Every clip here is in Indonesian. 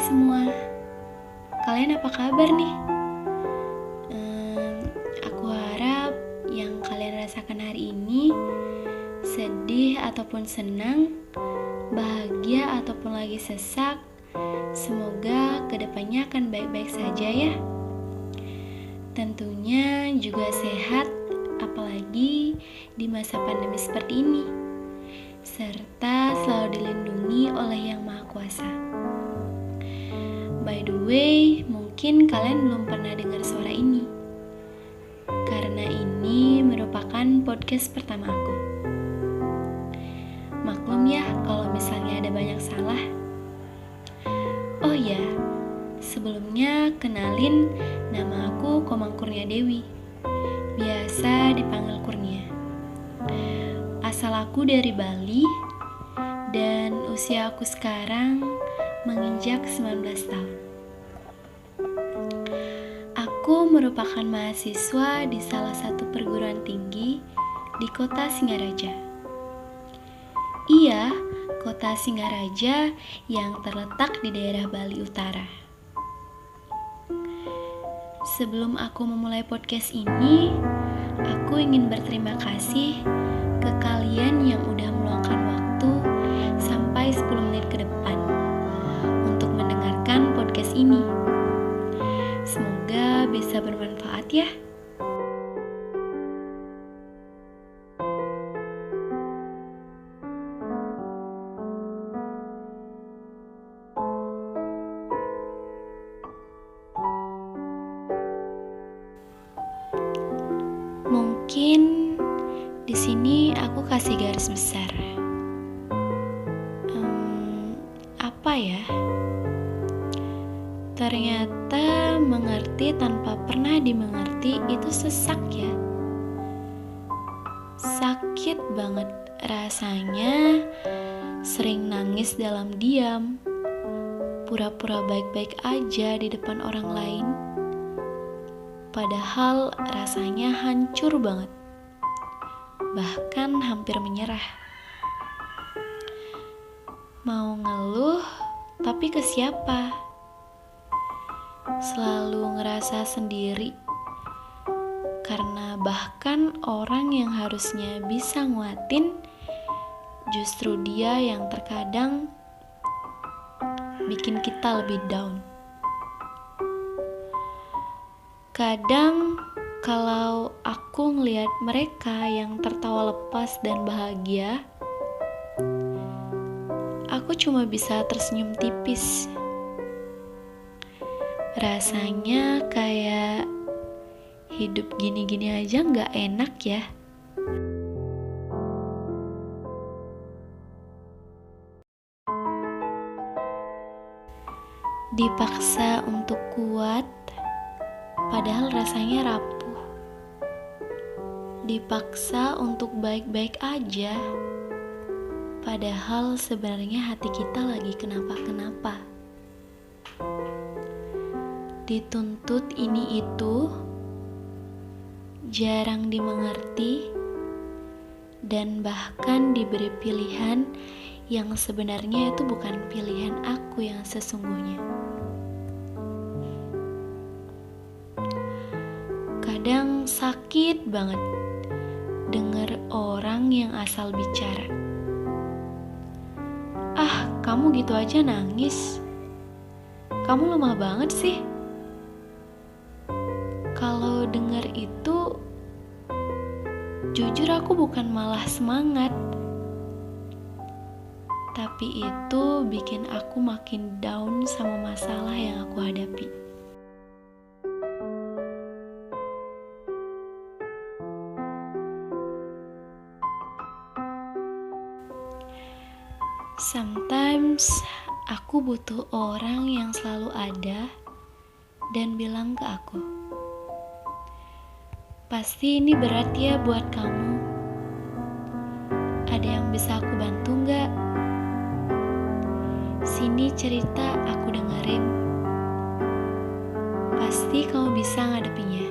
semua, kalian apa kabar nih? Aku harap yang kalian rasakan hari ini, sedih ataupun senang, bahagia ataupun lagi sesak, semoga kedepannya akan baik-baik saja ya. Tentunya juga sehat, apalagi di masa pandemi seperti ini, serta selalu dilindungi oleh Yang Maha Kuasa. By the way, mungkin kalian belum pernah dengar suara ini, karena ini merupakan podcast pertama aku. Maklum ya kalau misalnya ada banyak salah. Oh ya, sebelumnya kenalin, nama aku Komang Kurnia Dewi, biasa dipanggil Kurnia. Asal aku dari Bali, dan usia aku sekarang menginjak 19 tahun. Aku merupakan mahasiswa di salah satu perguruan tinggi di kota Singaraja. Iya, kota Singaraja yang terletak di daerah Bali Utara. Sebelum aku memulai podcast ini, aku ingin berterima kasih ke kalian yang udah meluangkan waktu sampai 10 menit ke depan untuk mendengarkan podcast ini. Semoga bisa bermanfaat ya. Mungkin di sini aku kasih garis besar. Apa ya? Ternyata mengerti tanpa pernah dimengerti itu sesak ya. Sakit banget rasanya, sering nangis dalam diam, pura-pura baik-baik aja di depan orang lain. Padahal rasanya hancur banget, bahkan hampir menyerah. Mau ngeluh, tapi ke siapa? Selalu ngerasa sendiri, karena bahkan orang yang harusnya bisa nguatin, justru dia yang terkadang bikin kita lebih down. Kadang kalau aku ngelihat mereka yang tertawa lepas dan bahagia, aku cuma bisa tersenyum tipis. Rasanya kayak hidup gini-gini aja gak enak ya. Dipaksa untuk kuat, padahal rasanya rapuh. Dipaksa untuk baik-baik aja, padahal sebenarnya hati kita lagi kenapa-kenapa. Dituntut ini itu, jarang dimengerti, dan bahkan diberi pilihan yang sebenarnya itu bukan pilihan aku yang sesungguhnya. Kadang sakit banget dengar orang yang asal bicara, "Ah, kamu gitu aja nangis. Kamu lemah banget sih." Kalau dengar itu, jujur aku bukan malah semangat, tapi itu bikin aku makin down sama masalah yang aku hadapi. Sometimes aku butuh orang yang selalu ada dan bilang ke aku, "Pasti ini berat ya buat kamu. Ada yang bisa aku bantu gak? Sini cerita, aku dengerin. Pasti kamu bisa ngadepinnya.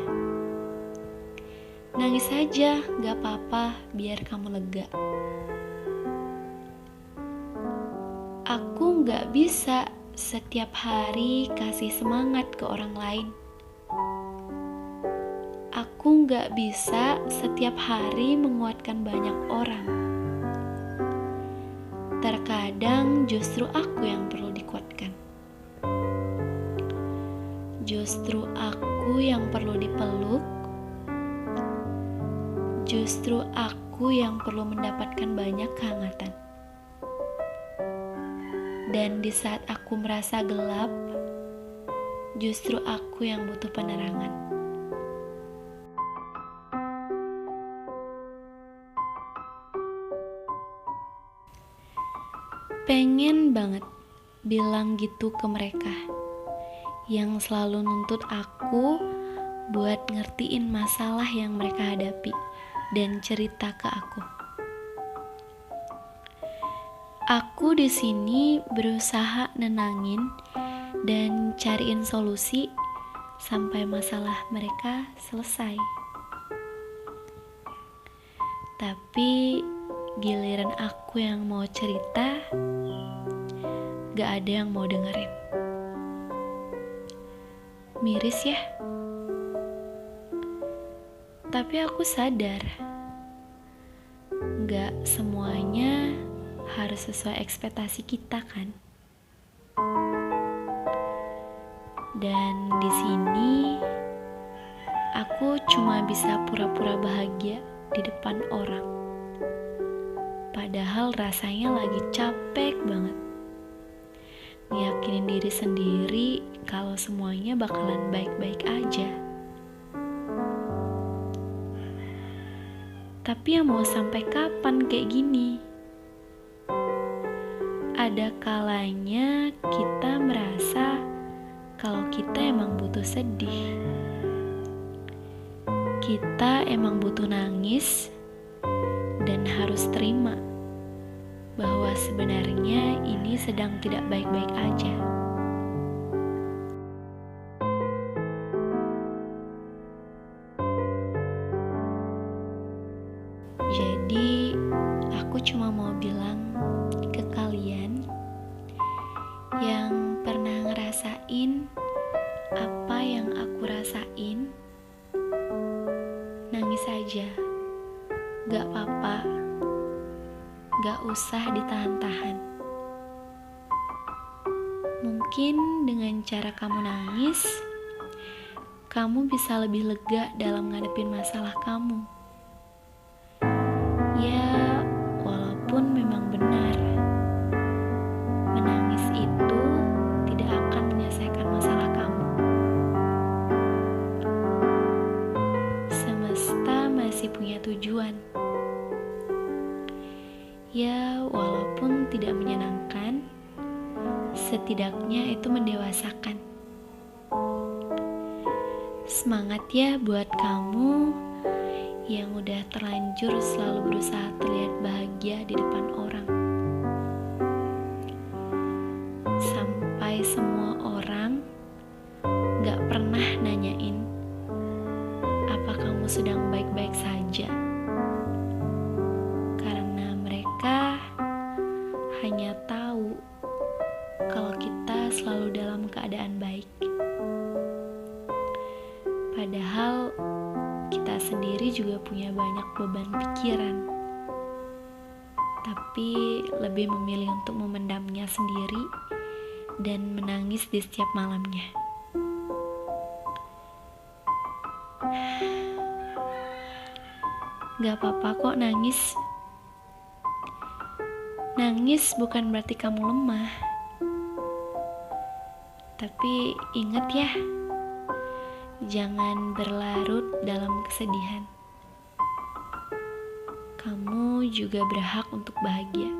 Nangis aja, gak apa-apa, biar kamu lega." Aku gak bisa setiap hari kasih semangat ke orang lain. Aku gak bisa setiap hari menguatkan banyak orang. Terkadang justru aku yang perlu dikuatkan. Justru aku yang perlu dipeluk. Justru aku yang perlu mendapatkan banyak kehangatan. Dan di saat aku merasa gelap, justru aku yang butuh penerangan. Pengen banget bilang gitu ke mereka yang selalu nuntut aku buat ngertiin masalah yang mereka hadapi dan cerita ke aku. Aku di sini berusaha nenangin dan cariin solusi sampai masalah mereka selesai. Tapi giliran aku yang mau cerita, gak ada yang mau dengerin. Miris ya? Tapi aku sadar, gak semuanya harus sesuai ekspektasi kita kan? Dan di sini aku cuma bisa pura-pura bahagia di depan orang. Padahal rasanya lagi capek banget. Ngeyakinin diri sendiri kalau semuanya bakalan baik-baik aja. Tapi ya mau sampai kapan kayak gini? Ada kalanya kita merasa kalau kita emang butuh sedih. Kita emang butuh nangis dan harus terima bahwa sebenarnya ini sedang tidak baik-baik aja. Jadi, aku cuma mau bilang ke kalian yang pernah ngerasain apa yang aku rasain, nangis aja, gak apa-apa, gak usah ditahan-tahan. Mungkin dengan cara kamu nangis, kamu bisa lebih lega dalam ngadepin masalah kamu. Ya, walaupun memang benar, menangis itu tidak akan menyelesaikan masalah kamu. Semesta masih punya tujuan. Ya, walaupun tidak menyenangkan, setidaknya itu mendewasakan. Semangat ya buat kamu yang udah terlanjur selalu berusaha terlihat bahagia di depan orang. Sampai semua orang gak pernah nanyain apa kamu sedang baik-baik saja. Karena mereka hanya tahu kalau kita selalu dalam keadaan baik. Padahal kita sendiri juga punya banyak beban pikiran, tapi lebih memilih untuk memendamnya sendiri dan menangis di setiap malamnya. Gak apa-apa kok nangis. Nangis bukan berarti kamu lemah. Tapi ingat ya, jangan berlarut dalam kesedihan. Kamu juga berhak untuk bahagia.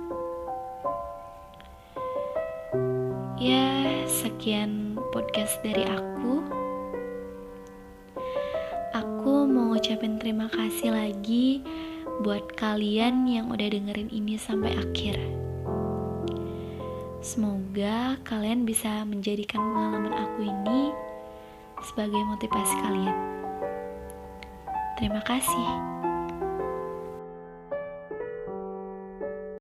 Ya, sekian podcast dari aku. Aku mau ngucapin terima kasih lagi buat kalian yang udah dengerin ini sampai akhir. Semoga kalian bisa menjadikan pengalaman aku ini sebagai motivasi kalian. Terima kasih.